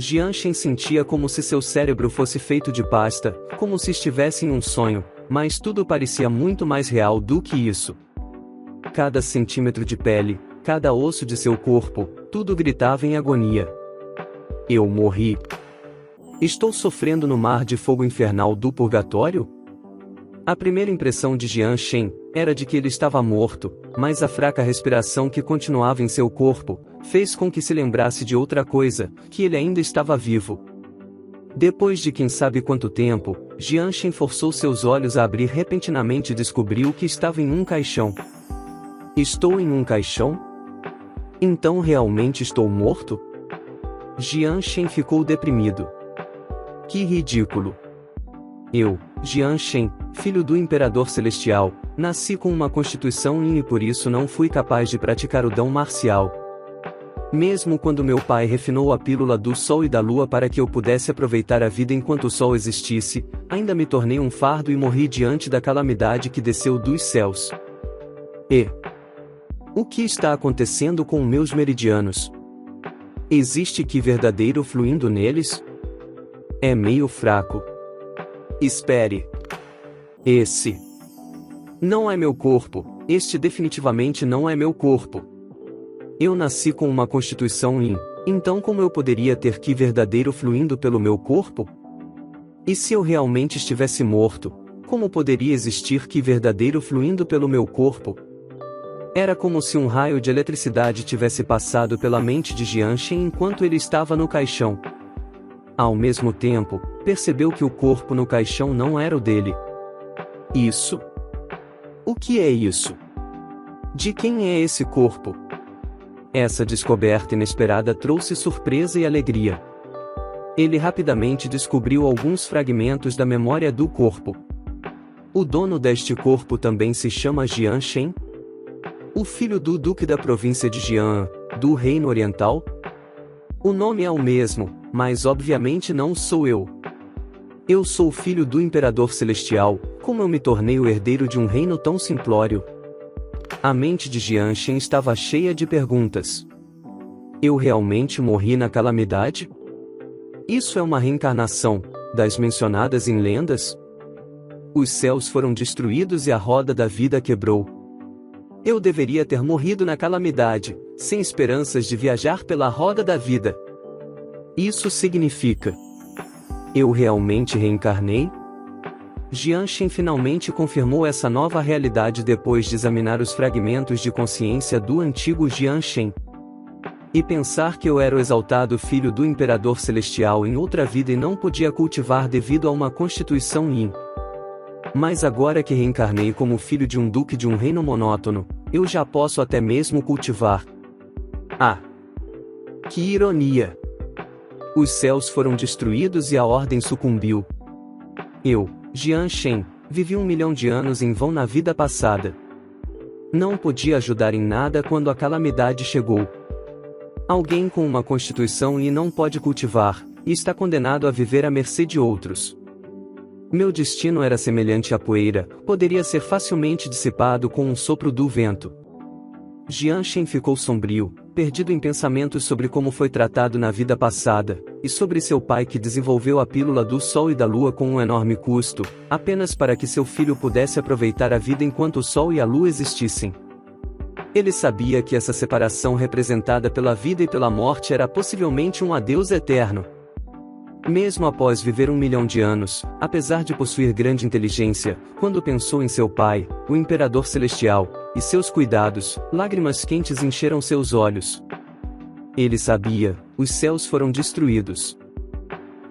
Jianshen sentia como se seu cérebro fosse feito de pasta, como se estivesse em um sonho, mas tudo parecia muito mais real do que isso. Cada centímetro de pele, cada osso de seu corpo, tudo gritava em agonia. Eu morri. Estou sofrendo no mar de fogo infernal do purgatório? A primeira impressão de Jianshen era de que ele estava morto, mas a fraca respiração que continuava em seu corpo fez com que se lembrasse de outra coisa, que ele ainda estava vivo. Depois de quem sabe quanto tempo, Jianshen forçou seus olhos a abrir repentinamente e descobriu que estava em um caixão. Estou em um caixão? Então realmente estou morto? Jianshen ficou deprimido. Que ridículo! Eu, Jianshen, filho do Imperador Celestial, nasci com uma constituição Yin e por isso não fui capaz de praticar o dão marcial. Mesmo quando meu pai refinou a pílula do Sol e da Lua para que eu pudesse aproveitar a vida enquanto o Sol existisse, ainda me tornei um fardo e morri diante da calamidade que desceu dos céus. E o que está acontecendo com meus meridianos? Existe Qi verdadeiro fluindo neles? É meio fraco. Espere. Esse não é meu corpo, este definitivamente não é meu corpo. Eu nasci com uma constituição Yin, então como eu poderia ter Qi verdadeiro fluindo pelo meu corpo? E se eu realmente estivesse morto, como poderia existir Qi verdadeiro fluindo pelo meu corpo? Era como se um raio de eletricidade tivesse passado pela mente de Jianshen enquanto ele estava no caixão. Ao mesmo tempo, percebeu que o corpo no caixão não era o dele. Isso? O que é isso? De quem é esse corpo? Essa descoberta inesperada trouxe surpresa e alegria. Ele rapidamente descobriu alguns fragmentos da memória do corpo. O dono deste corpo também se chama Jianshen? O filho do duque da província de Jian, do Reino Oriental? O nome é o mesmo, mas obviamente não sou eu. Eu sou filho do Imperador Celestial, como eu me tornei o herdeiro de um reino tão simplório? A mente de Jianshen estava cheia de perguntas. Eu realmente morri na calamidade? Isso é uma reencarnação, das mencionadas em lendas? Os céus foram destruídos e a roda da vida quebrou. Eu deveria ter morrido na calamidade, sem esperanças de viajar pela roda da vida. Isso significa: eu realmente reencarnei? Jianshen finalmente confirmou essa nova realidade depois de examinar os fragmentos de consciência do antigo Jianshen. E pensar que eu era o exaltado filho do Imperador Celestial em outra vida e não podia cultivar devido a uma constituição Yin. Mas agora que reencarnei como filho de um duque de um reino monótono, eu já posso até mesmo cultivar. Ah! Que ironia! Os céus foram destruídos e a ordem sucumbiu. Eu, Jianshen, vivi 1 milhão de anos em vão na vida passada. Não podia ajudar em nada quando a calamidade chegou. Alguém com uma constituição e não pode cultivar, e está condenado a viver à mercê de outros. Meu destino era semelhante à poeira, poderia ser facilmente dissipado com um sopro do vento. Jianshen ficou sombrio, perdido em pensamentos sobre como foi tratado na vida passada, e sobre seu pai que desenvolveu a pílula do Sol e da Lua com um enorme custo, apenas para que seu filho pudesse aproveitar a vida enquanto o Sol e a Lua existissem. Ele sabia que essa separação representada pela vida e pela morte era possivelmente um adeus eterno. Mesmo após viver 1 milhão de anos, apesar de possuir grande inteligência, quando pensou em seu pai, o Imperador Celestial, e seus cuidados, lágrimas quentes encheram seus olhos. Ele sabia, os céus foram destruídos.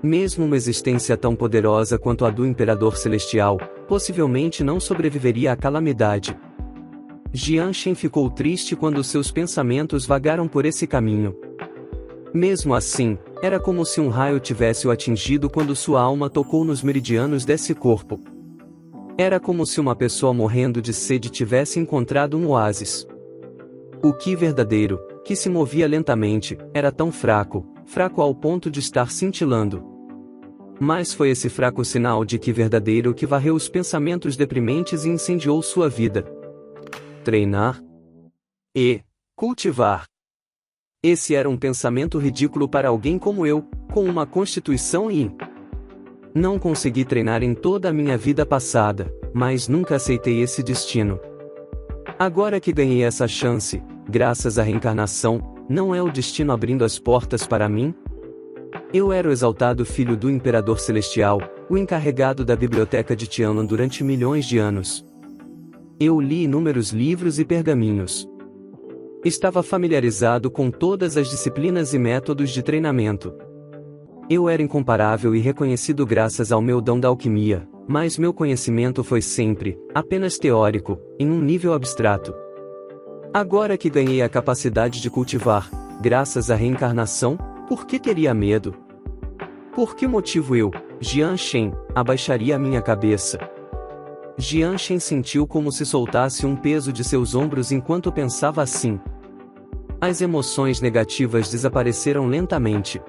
Mesmo uma existência tão poderosa quanto a do Imperador Celestial, possivelmente não sobreviveria à calamidade. Jianshen ficou triste quando seus pensamentos vagaram por esse caminho. Mesmo assim, era como se um raio tivesse o atingido quando sua alma tocou nos meridianos desse corpo. Era como se uma pessoa morrendo de sede tivesse encontrado um oásis. O Qi verdadeiro, que se movia lentamente, era tão fraco, fraco ao ponto de estar cintilando. Mas foi esse fraco sinal de Qi verdadeiro que varreu os pensamentos deprimentes e incendiou sua vida. Treinar e cultivar. Esse era um pensamento ridículo para alguém como eu, com uma constituição e não consegui treinar em toda a minha vida passada, mas nunca aceitei esse destino. Agora que ganhei essa chance, graças à reencarnação, não é o destino abrindo as portas para mim? Eu era o exaltado filho do Imperador Celestial, o encarregado da biblioteca de Tianlan durante milhões de anos. Eu li inúmeros livros e pergaminhos. Estava familiarizado com todas as disciplinas e métodos de treinamento. Eu era incomparável e reconhecido graças ao meu dom da alquimia, mas meu conhecimento foi sempre, apenas teórico, em um nível abstrato. Agora que ganhei a capacidade de cultivar, graças à reencarnação, por que teria medo? Por que motivo eu, Jian Shen, abaixaria a minha cabeça? Jian Shen sentiu como se soltasse um peso de seus ombros enquanto pensava assim. As emoções negativas desapareceram lentamente.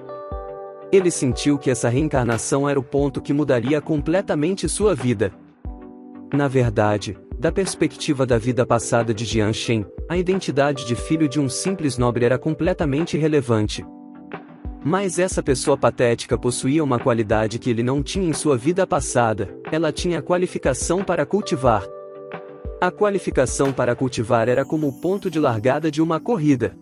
Ele sentiu que essa reencarnação era o ponto que mudaria completamente sua vida. Na verdade, da perspectiva da vida passada de Jian Shen, a identidade de filho de um simples nobre era completamente irrelevante. Mas essa pessoa patética possuía uma qualidade que ele não tinha em sua vida passada: ela tinha a qualificação para cultivar. A qualificação para cultivar era como o ponto de largada de uma corrida.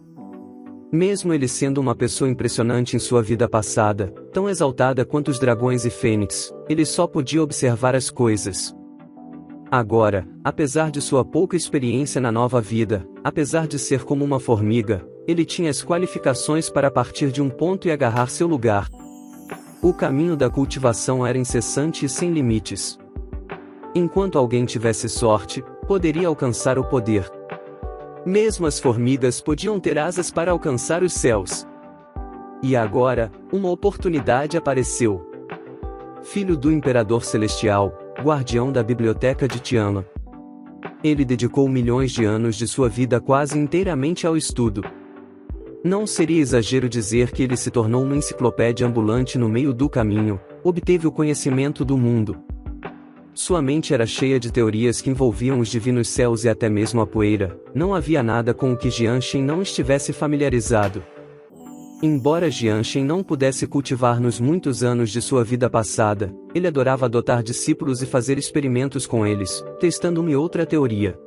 Mesmo ele sendo uma pessoa impressionante em sua vida passada, tão exaltada quanto os dragões e fênix, ele só podia observar as coisas. Agora, apesar de sua pouca experiência na nova vida, apesar de ser como uma formiga, ele tinha as qualificações para partir de um ponto e agarrar seu lugar. O caminho da cultivação era incessante e sem limites. Enquanto alguém tivesse sorte, poderia alcançar o poder. Mesmo as formigas podiam ter asas para alcançar os céus. E agora, uma oportunidade apareceu. Filho do Imperador Celestial, guardião da biblioteca de Tianlan. Ele dedicou milhões de anos de sua vida quase inteiramente ao estudo. Não seria exagero dizer que ele se tornou uma enciclopédia ambulante no meio do caminho, obteve o conhecimento do mundo. Sua mente era cheia de teorias que envolviam os divinos céus e até mesmo a poeira, não havia nada com o que Jian Shen não estivesse familiarizado. Embora Jian Shen não pudesse cultivar nos muitos anos de sua vida passada, ele adorava adotar discípulos e fazer experimentos com eles, testando uma e outra teoria.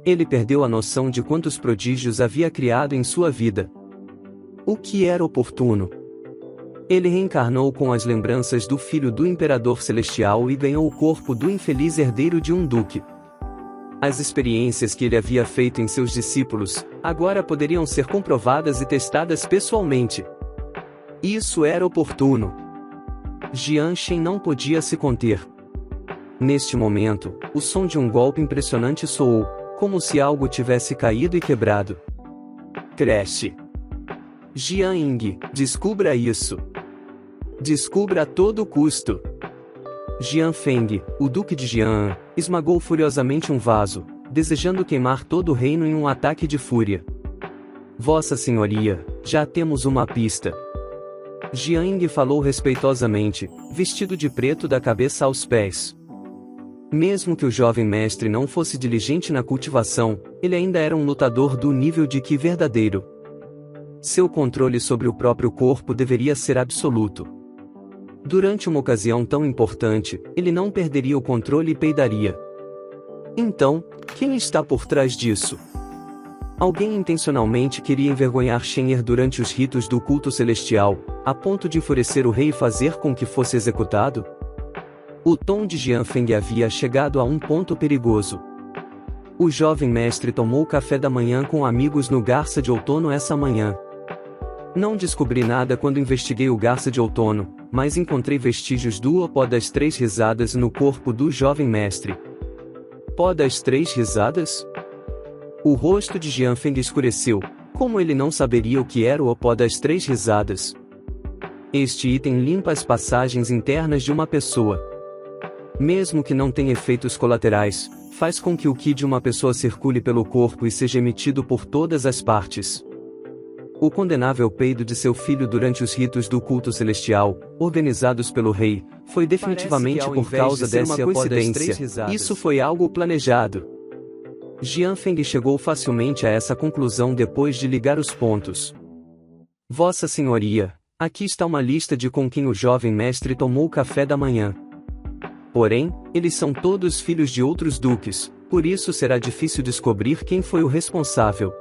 Ele perdeu a noção de quantos prodígios havia criado em sua vida. O que era oportuno? Ele reencarnou com as lembranças do filho do Imperador Celestial e ganhou o corpo do infeliz herdeiro de um duque. As experiências que ele havia feito em seus discípulos, agora poderiam ser comprovadas e testadas pessoalmente. Isso era oportuno. Jian Shen não podia se conter. Neste momento, o som de um golpe impressionante soou, como se algo tivesse caído e quebrado. Cresce. Jian Ying, descubra isso. Descubra a todo custo. Jian Feng, o Duque de Jian, esmagou furiosamente um vaso, desejando queimar todo o reino em um ataque de fúria. Vossa Senhoria, já temos uma pista. Jian Ying falou respeitosamente, vestido de preto da cabeça aos pés. Mesmo que o jovem mestre não fosse diligente na cultivação, ele ainda era um lutador do nível de Qi verdadeiro. Seu controle sobre o próprio corpo deveria ser absoluto. Durante uma ocasião tão importante, ele não perderia o controle e peidaria. Então, quem está por trás disso? Alguém intencionalmente queria envergonhar Shen durante os ritos do culto celestial, a ponto de enfurecer o rei e fazer com que fosse executado? O tom de Jian Feng havia chegado a um ponto perigoso. O jovem mestre tomou café da manhã com amigos no Garça de Outono essa manhã. Não descobri nada quando investiguei o Garça de Outono, mas encontrei vestígios do Pó das Três Risadas no corpo do jovem mestre. Pó das Três Risadas? O rosto de Jian Feng escureceu. Como ele não saberia o que era o Pó das Três Risadas? Este item limpa as passagens internas de uma pessoa. Mesmo que não tenha efeitos colaterais, faz com que o Qi de uma pessoa circule pelo corpo e seja emitido por todas as partes. O condenável peido de seu filho durante os ritos do culto celestial, organizados pelo rei, foi definitivamente por causa dessa coincidência. Isso foi algo planejado. Jian Feng chegou facilmente a essa conclusão depois de ligar os pontos. Vossa Senhoria, Aqui está uma lista de com quem o jovem mestre tomou café da manhã. Porém, eles são todos filhos de outros duques, por isso será difícil descobrir quem foi o responsável.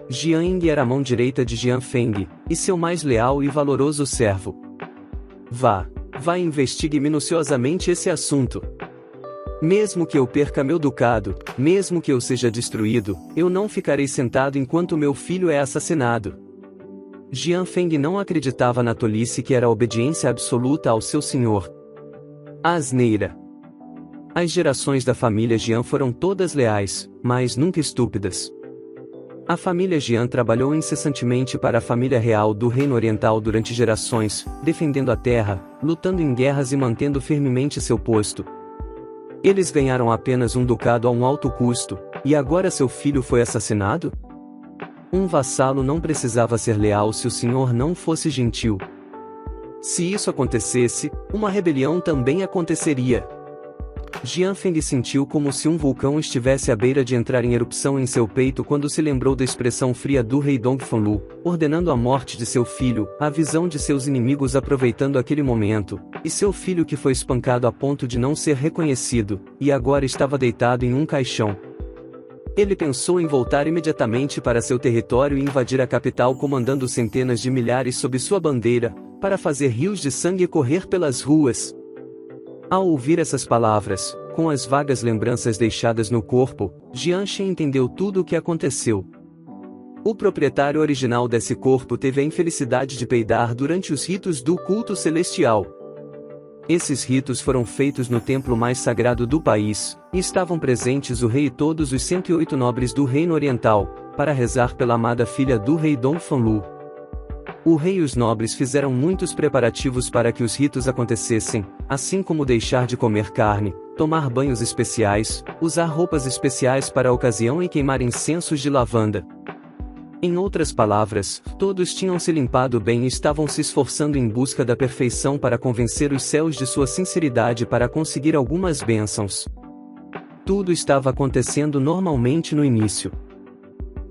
Jian Ying era a mão direita de Jian Feng, e seu mais leal e valoroso servo. Vá e investigue minuciosamente esse assunto. Mesmo que eu perca meu ducado, mesmo que eu seja destruído, eu não ficarei sentado enquanto meu filho é assassinado. Jian Feng não acreditava na tolice que era a obediência absoluta ao seu senhor. A asneira. As gerações da família Jian foram todas leais, mas nunca estúpidas. A família Jian trabalhou incessantemente para a família real do Reino Oriental durante gerações, defendendo a terra, lutando em guerras e mantendo firmemente seu posto. Eles ganharam apenas um ducado a um alto custo, e agora seu filho foi assassinado? Um vassalo não precisava ser leal se o senhor não fosse gentil. Se isso acontecesse, uma rebelião também aconteceria. Jian Feng sentiu como se um vulcão estivesse à beira de entrar em erupção em seu peito quando se lembrou da expressão fria do rei Dongfanlu, ordenando a morte de seu filho, a visão de seus inimigos aproveitando aquele momento, e seu filho que foi espancado a ponto de não ser reconhecido, e agora estava deitado em um caixão. Ele pensou em voltar imediatamente para seu território e invadir a capital comandando centenas de milhares sob sua bandeira, para fazer rios de sangue correr pelas ruas. Ao ouvir essas palavras, com as vagas lembranças deixadas no corpo, Jian Shen entendeu tudo o que aconteceu. O proprietário original desse corpo teve a infelicidade de peidar durante os ritos do culto celestial. Esses ritos foram feitos no templo mais sagrado do país, e estavam presentes o rei e todos os 108 nobres do Reino Oriental, para rezar pela amada filha do rei Dongfanlu. O rei e os nobres fizeram muitos preparativos para que os ritos acontecessem, assim como deixar de comer carne, tomar banhos especiais, usar roupas especiais para a ocasião e queimar incensos de lavanda. Em outras palavras, todos tinham se limpado bem e estavam se esforçando em busca da perfeição para convencer os céus de sua sinceridade para conseguir algumas bênçãos. Tudo estava acontecendo normalmente no início.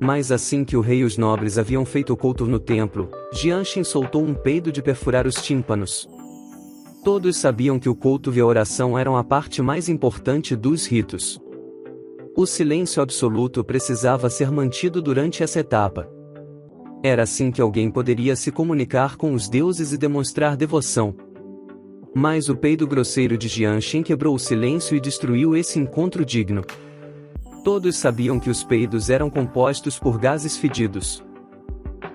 Mas assim que o rei e os nobres haviam feito o culto no templo, Jian Shen soltou um peido de perfurar os tímpanos. Todos sabiam que o culto e a oração eram a parte mais importante dos ritos. O silêncio absoluto precisava ser mantido durante essa etapa. Era assim que alguém poderia se comunicar com os deuses e demonstrar devoção. Mas o peido grosseiro de Jian Shen quebrou o silêncio e destruiu esse encontro digno. Todos sabiam que os peidos eram compostos por gases fedidos.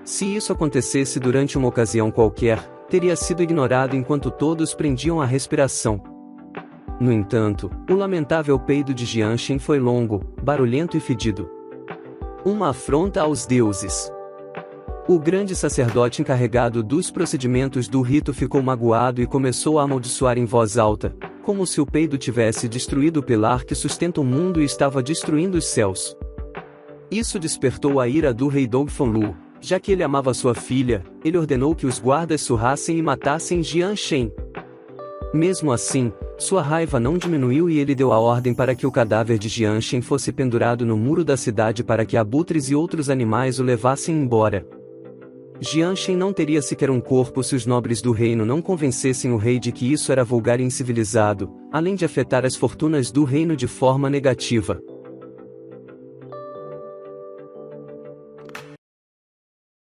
Se isso acontecesse durante uma ocasião qualquer, teria sido ignorado enquanto todos prendiam a respiração. No entanto, o lamentável peido de Jian Shen foi longo, barulhento e fedido. Uma afronta aos deuses. O grande sacerdote encarregado dos procedimentos do rito ficou magoado e começou a amaldiçoar em voz alta, como se o peido tivesse destruído o pilar que sustenta o mundo e estava destruindo os céus. Isso despertou a ira do rei Dongfanlu. Já que ele amava sua filha, ele ordenou que os guardas surrassem e matassem Jian Shen. Mesmo assim, sua raiva não diminuiu e ele deu a ordem para que o cadáver de Jian Shen fosse pendurado no muro da cidade para que abutres e outros animais o levassem embora. Jian Shen não teria sequer um corpo se os nobres do reino não convencessem o rei de que isso era vulgar e incivilizado, além de afetar as fortunas do reino de forma negativa.